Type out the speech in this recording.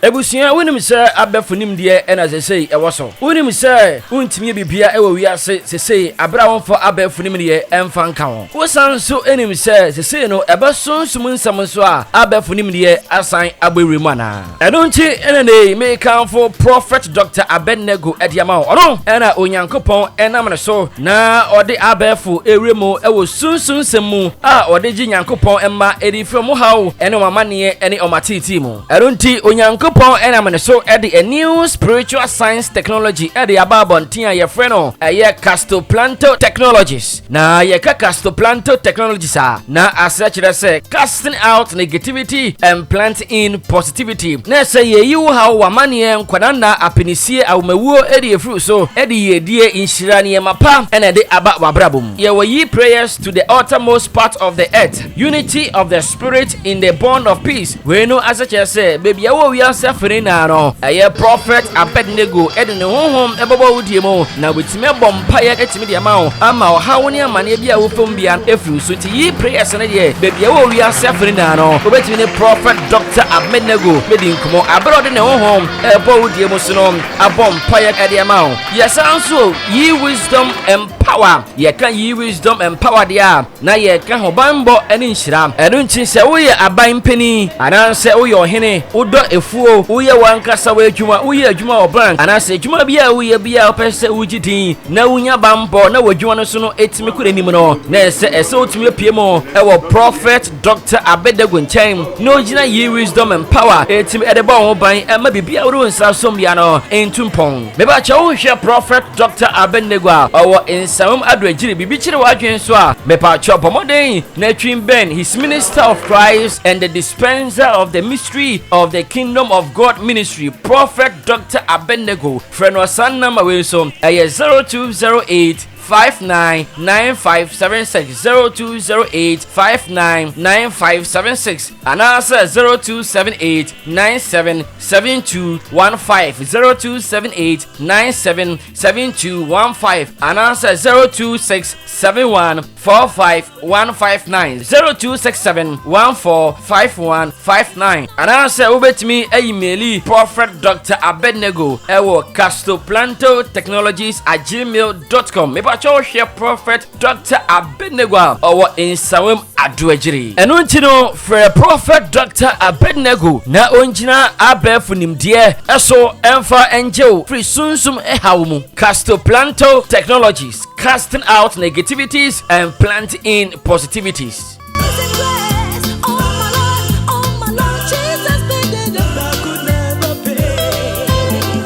Ebusia wonim se abefunim de ena sesei ewoso. Wonim se untimi bibia ewo wiase sesei abra wonfo abefunim de emfa nka ho. Wosan so enim se sesei no ebesonsum nsam so a abefunim de asan agbewremu ana. Eno nti ena ne me kanfo prophet Dr. Abednego ediama ho. Ono ena onyankopon enam ne so na ode abefu ewremu ewo sunsun semu a ode gi nyankopon emma edifremu hawo ene mamane ene omatiti mu. Eno nti onyankopon enam ne so ede a new spiritual science technology ede ababontin a ye freno eye Castoplanto Technologies. Na ye ka Castoplanto Technologies a na asachire se casting out negativity and planting in positivity. Na say ye you how wamane nkwanana apinisie awmawuo ede efru so ede ye die inshira ne mapa ene de aba wabrabum. Ye yi prayers to the uttermost part of the earth, unity of the spirit in the bond of peace. We know asachire se baby awo wi asafere na no eye prophet Abednego ede ne honhom ebobo wudie mo na wetime bompa ye etime de ma ama hawo ne amane bia wo fom bia efru so ti yi prayers ne de baby awo wi asafere na no obetime ne prophet Dr. Abednego medin komo abro de ne honhom ebo wudie mo so no abompa ye ede ma yes also yi wisdom and power ye kan yi wisdom and power dia na ye kan ho bambo ene nhira edo nchi se wo ye aban pani anan se wo ye ohene udo efuo wo ye wankasa wa adwuma wo ye adwuma obran anan se adwuma bia wo ye bia opese wugidin na wunya bambo na wadwuma no so no etimi kurenim no na ese otimi piemo ewo prophet Dr. Abednego nchen no gina yi wisdom and power etimi edebo ho ban ema bibia wo nsa som bia no entumpon meba cha wo hwe prophet Dr. Abednego a owo nsam adwagire bibi kire wadwen so a mepa cha pomoden na twin ben his minister of Christ and the dispenser of the mystery of the kingdom of God ministry prophet Dr. Abednego friend was son number we so 0208 599576 0208 599576 and answer 0278 977215 0278 977215 and answer 0267145159 0267145159 and answer ubetimi emaili prophet Dr. Abednego ewo Castoplanto Technologies @gmail.com Cho share prophet Dr. Abednego owo insawem adwagire eno ntino frɛ prophet Dr. Abednego na onjina abefunim de eso emfa enjew free sunsum ehawmu Castoplanto Technologies casting out negativities and planting in positivities.